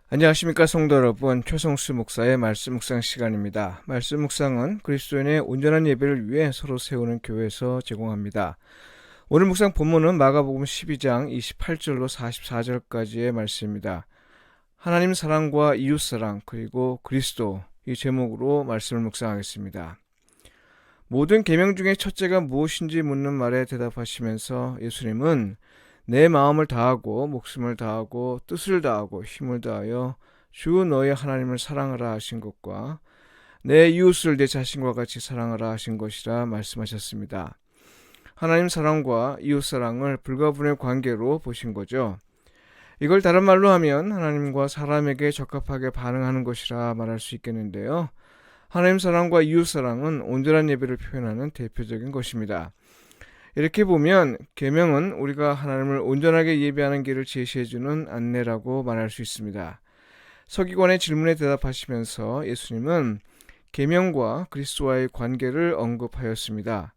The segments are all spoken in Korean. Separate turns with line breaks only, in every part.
안녕하십니까 성도 여러분, 최성수 목사의 말씀 묵상 시간입니다. 말씀 묵상은 그리스도인의 온전한 예배를 위해 서로 세우는 교회에서 제공합니다. 오늘 묵상 본문은 마가복음 12장 28절로 44절까지의 말씀입니다. 하나님 사랑과 이웃사랑 그리고 그리스도, 이 제목으로 말씀을 묵상하겠습니다. 모든 계명 중에 첫째가 무엇인지 묻는 말에 대답하시면서 예수님은 내 마음을 다하고 목숨을 다하고 뜻을 다하고 힘을 다하여 주 너의 하나님을 사랑하라 하신 것과 내 이웃을 내 자신과 같이 사랑하라 하신 것이라 말씀하셨습니다. 하나님 사랑과 이웃 사랑을 불가분의 관계로 보신 거죠. 이걸 다른 말로 하면 하나님과 사람에게 적합하게 반응하는 것이라 말할 수 있겠는데요. 하나님 사랑과 이웃 사랑은 온전한 예배를 표현하는 대표적인 것입니다. 이렇게 보면 계명은 우리가 하나님을 온전하게 예배하는 길을 제시해주는 안내라고 말할 수 있습니다. 서기관의 질문에 대답하시면서 예수님은 계명과 그리스도와의 관계를 언급하였습니다.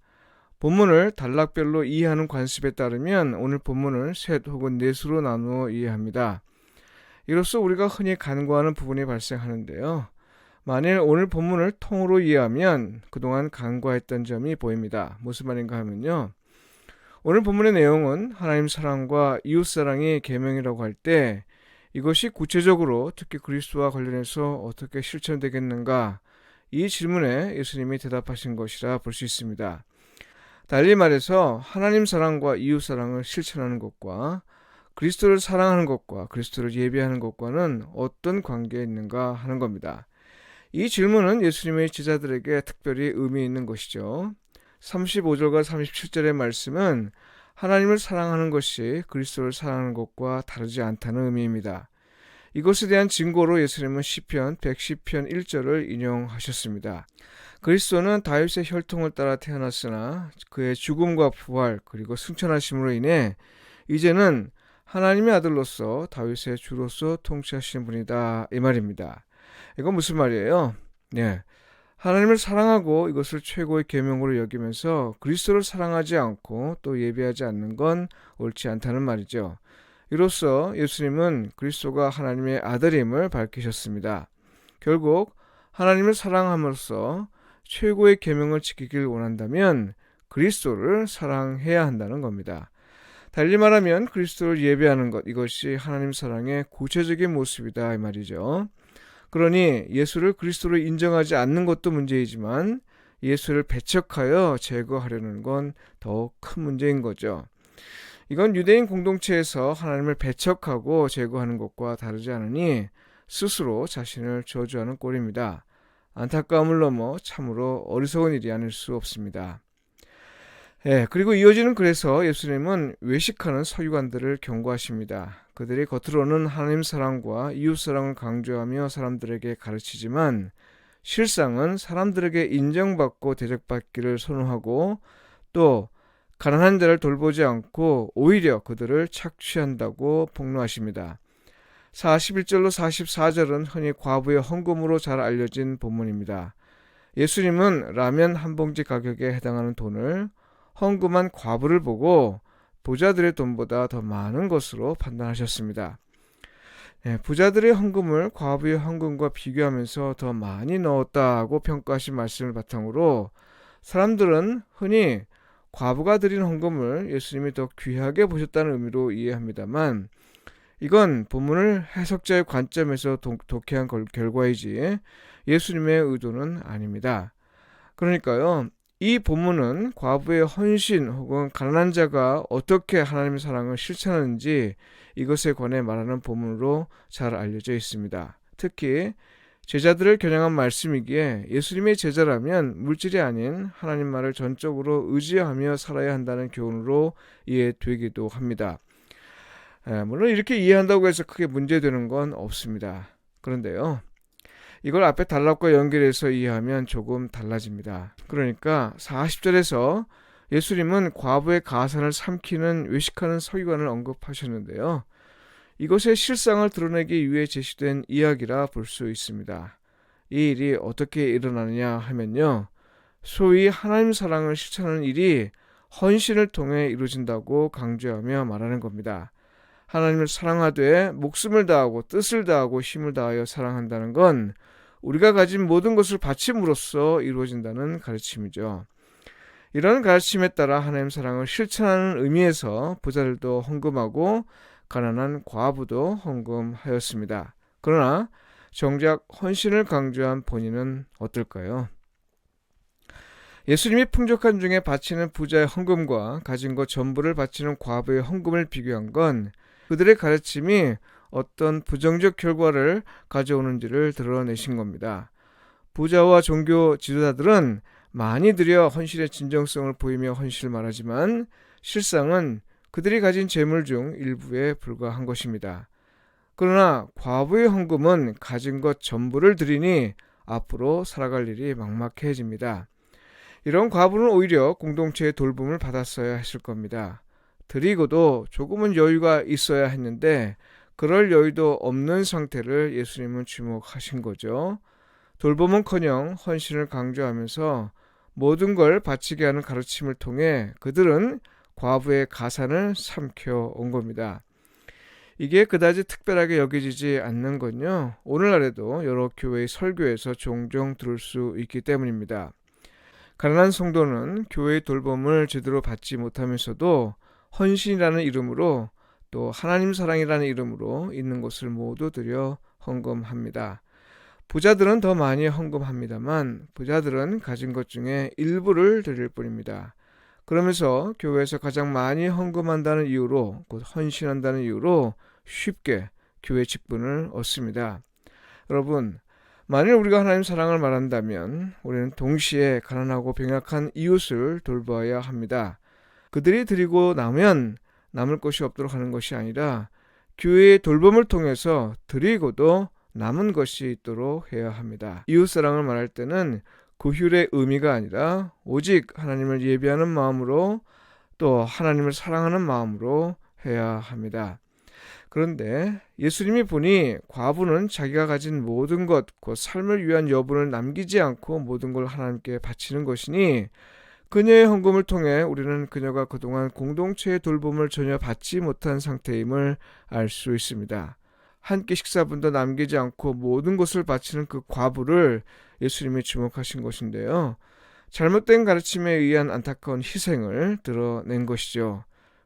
본문을 단락별로 이해하는 관습에 따르면 오늘 본문을 셋 혹은 넷으로 나누어 이해합니다. 이로써 우리가 흔히 간과하는 부분이 발생하는데요. 만일 오늘 본문을 통으로 이해하면 그동안 간과했던 점이 보입니다. 무슨 말인가 하면요. 오늘 본문의 내용은 하나님 사랑과 이웃 사랑이 계명이라고 할 때 이것이 구체적으로 특히 그리스도와 관련해서 어떻게 실천되겠는가, 이 질문에 예수님이 대답하신 것이라 볼 수 있습니다. 달리 말해서 하나님 사랑과 이웃 사랑을 실천하는 것과 그리스도를 사랑하는 것과 그리스도를 예배하는 것과는 어떤 관계에 있는가 하는 겁니다. 이 질문은 예수님의 제자들에게 특별히 의미 있는 것이죠. 35절과 37절의 말씀은 하나님을 사랑하는 것이 그리스도를 사랑하는 것과 다르지 않다는 의미입니다. 이것에 대한 증거로 예수님은 시편 110편 1절을 인용하셨습니다. 그리스도는 다윗의 혈통을 따라 태어났으나 그의 죽음과 부활 그리고 승천하심으로 인해 이제는 하나님의 아들로서 다윗의 주로서 통치하시는 분이다, 이 말입니다. 이건 무슨 말이에요? 네. 하나님을 사랑하고 이것을 최고의 계명으로 여기면서 그리스도를 사랑하지 않고 또 예배하지 않는 건 옳지 않다는 말이죠. 이로써 예수님은 그리스도가 하나님의 아들임을 밝히셨습니다. 결국 하나님을 사랑함으로써 최고의 계명을 지키길 원한다면 그리스도를 사랑해야 한다는 겁니다. 달리 말하면 그리스도를 예배하는 것, 이것이 하나님 사랑의 구체적인 모습이다, 이 말이죠. 그러니 예수를 그리스도로 인정하지 않는 것도 문제이지만 예수를 배척하여 제거하려는 건 더욱 큰 문제인 거죠. 이건 유대인 공동체에서 하나님을 배척하고 제거하는 것과 다르지 않으니 스스로 자신을 저주하는 꼴입니다. 안타까움을 넘어 참으로 어리석은 일이 아닐 수 없습니다. 그리고 이어지는 글에서 예수님은 외식하는 서기관들을 경고하십니다. 그들이 겉으로는 하나님 사랑과 이웃 사랑을 강조하며 사람들에게 가르치지만 실상은 사람들에게 인정받고 대접받기를 선호하고 또 가난한 자를 돌보지 않고 오히려 그들을 착취한다고 폭로하십니다. 41절로 44절은 흔히 과부의 헌금으로 잘 알려진 본문입니다. 예수님은 라면 한 봉지 가격에 해당하는 돈을 헌금한 과부를 보고 부자들의 돈보다 더 많은 것으로 판단하셨습니다. 부자들의 헌금을 과부의 헌금과 비교하면서 더 많이 넣었다고 평가하신 말씀을 바탕으로 사람들은 흔히 과부가 드린 헌금을 예수님이 더 귀하게 보셨다는 의미로 이해합니다만 이건 본문을 해석자의 관점에서 독해한 결과이지 예수님의 의도는 아닙니다. 그러니까요, 이 본문은 과부의 헌신 혹은 가난한 자가 어떻게 하나님의 사랑을 실천하는지 이것에 관해 말하는 본문으로 잘 알려져 있습니다. 특히 제자들을 겨냥한 말씀이기에 예수님의 제자라면 물질이 아닌 하나님 말을 전적으로 의지하며 살아야 한다는 교훈으로 이해되기도 합니다. 물론 이렇게 이해한다고 해서 크게 문제되는 건 없습니다. 그런데요, 이걸 앞에 단락과 연결해서 이해하면 조금 달라집니다. 그러니까 40절에서 예수님은 과부의 가산을 삼키는 외식하는 서기관을 언급하셨는데요. 이것의 실상을 드러내기 위해 제시된 이야기라 볼 수 있습니다. 이 일이 어떻게 일어나느냐 하면요, 소위 하나님 사랑을 실천하는 일이 헌신을 통해 이루어진다고 강조하며 말하는 겁니다. 하나님을 사랑하되 목숨을 다하고 뜻을 다하고 힘을 다하여 사랑한다는 건 우리가 가진 모든 것을 바침으로써 이루어진다는 가르침이죠. 이런 가르침에 따라 하나님 사랑을 실천하는 의미에서 부자들도 헌금하고 가난한 과부도 헌금하였습니다. 그러나 정작 헌신을 강조한 본인은 어떨까요? 예수님이 풍족한 중에 바치는 부자의 헌금과 가진 것 전부를 바치는 과부의 헌금을 비교한 건 그들의 가르침이 어떤 부정적 결과를 가져오는지를 드러내신 겁니다. 부자와 종교 지도자들은 많이 들여 헌신의 진정성을 보이며 헌신을 말하지만 실상은 그들이 가진 재물 중 일부에 불과한 것입니다. 그러나 과부의 헌금은 가진 것 전부를 드리니 앞으로 살아갈 일이 막막해집니다. 이런 과부는 오히려 공동체의 돌봄을 받았어야 했을 겁니다. 드리고도 조금은 여유가 있어야 했는데 그럴 여유도 없는 상태를 예수님은 주목하신 거죠. 돌봄은커녕 헌신을 강조하면서 모든 걸 바치게 하는 가르침을 통해 그들은 과부의 가산을 삼켜온 겁니다. 이게 그다지 특별하게 여겨지지 않는 건요, 오늘날에도 여러 교회의 설교에서 종종 들을 수 있기 때문입니다. 가난한 성도는 교회의 돌봄을 제대로 받지 못하면서도 헌신이라는 이름으로 또 하나님 사랑이라는 이름으로 있는 것을 모두 드려 헌금합니다. 부자들은 더 많이 헌금합니다만 부자들은 가진 것 중에 일부를 드릴 뿐입니다. 그러면서 교회에서 가장 많이 헌금한다는 이유로, 곧 헌신한다는 이유로 쉽게 교회 직분을 얻습니다. 여러분, 만일 우리가 하나님 사랑을 말한다면 우리는 동시에 가난하고 병약한 이웃을 돌봐야 합니다. 그들이 드리고 나면 남을 것이 없도록 하는 것이 아니라 교회의 돌봄을 통해서 드리고도 남은 것이 있도록 해야 합니다. 이웃사랑을 말할 때는 고휼의 의미가 아니라 오직 하나님을 예비하는 마음으로 또 하나님을 사랑하는 마음으로 해야 합니다. 그런데 예수님이 보니 과부는 자기가 가진 모든 것, 곧 삶을 위한 여분을 남기지 않고 모든 걸 하나님께 바치는 것이니 그녀의 헌금을 통해 우리는 그녀가 그동안 공동체의 돌봄을 전혀 받지 못한 상태임을 알 수 있습니다. 한 끼 식사분도 남기지 않고 모든 것을 바치는 그 과부를 예수님이 주목하신 것인데요. 잘못된 가르침에 의한 안타까운 희생을 드러낸 것이죠.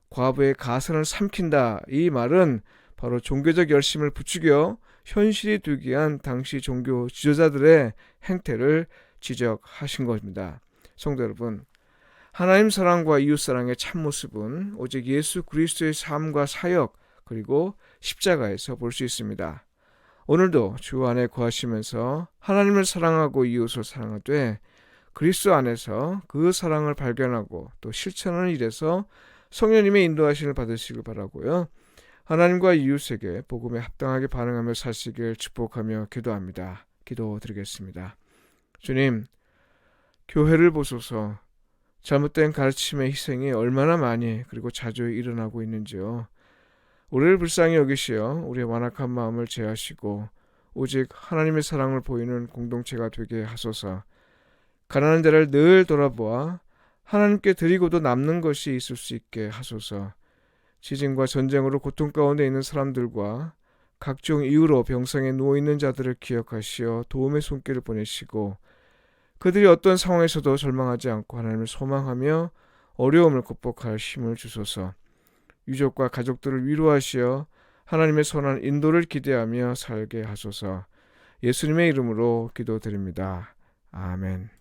과부의 가산을 삼킨다, 이 말은 바로 종교적 열심을 부추겨 현실이 되기 위한 당시 종교 지도자들의 행태를 지적하신 것입니다. 성도 여러분, 하나님 사랑과 이웃 사랑의 참모습은 오직 예수 그리스도의 삶과 사역 그리고 십자가에서 볼 수 있습니다. 오늘도 주 안에 거하시면서 하나님을 사랑하고 이웃을 사랑하되 그리스도 안에서 그 사랑을 발견하고 또 실천하는 일에서 성령님의 인도하심을 받으시길 바라고요. 하나님과 이웃에게 복음에 합당하게 반응하며 사시길 축복하며 기도합니다. 기도드리겠습니다. 주님, 교회를 보소서. 잘못된 가르침의 희생이 얼마나 많이 그리고 자주 일어나고 있는지요. 우리를 불쌍히 여기시어 우리의 완악한 마음을 제하시고 오직 하나님의 사랑을 보이는 공동체가 되게 하소서. 가난한 자를 늘 돌아보아 하나님께 드리고도 남는 것이 있을 수 있게 하소서. 지진과 전쟁으로 고통 가운데 있는 사람들과 각종 이유로 병상에 누워있는 자들을 기억하시어 도움의 손길을 보내시고 그들이 어떤 상황에서도 절망하지 않고 하나님을 소망하며 어려움을 극복할 힘을 주소서. 유족과 가족들을 위로하시어 하나님의 선한 인도를 기대하며 살게 하소서. 예수님의 이름으로 기도드립니다. 아멘.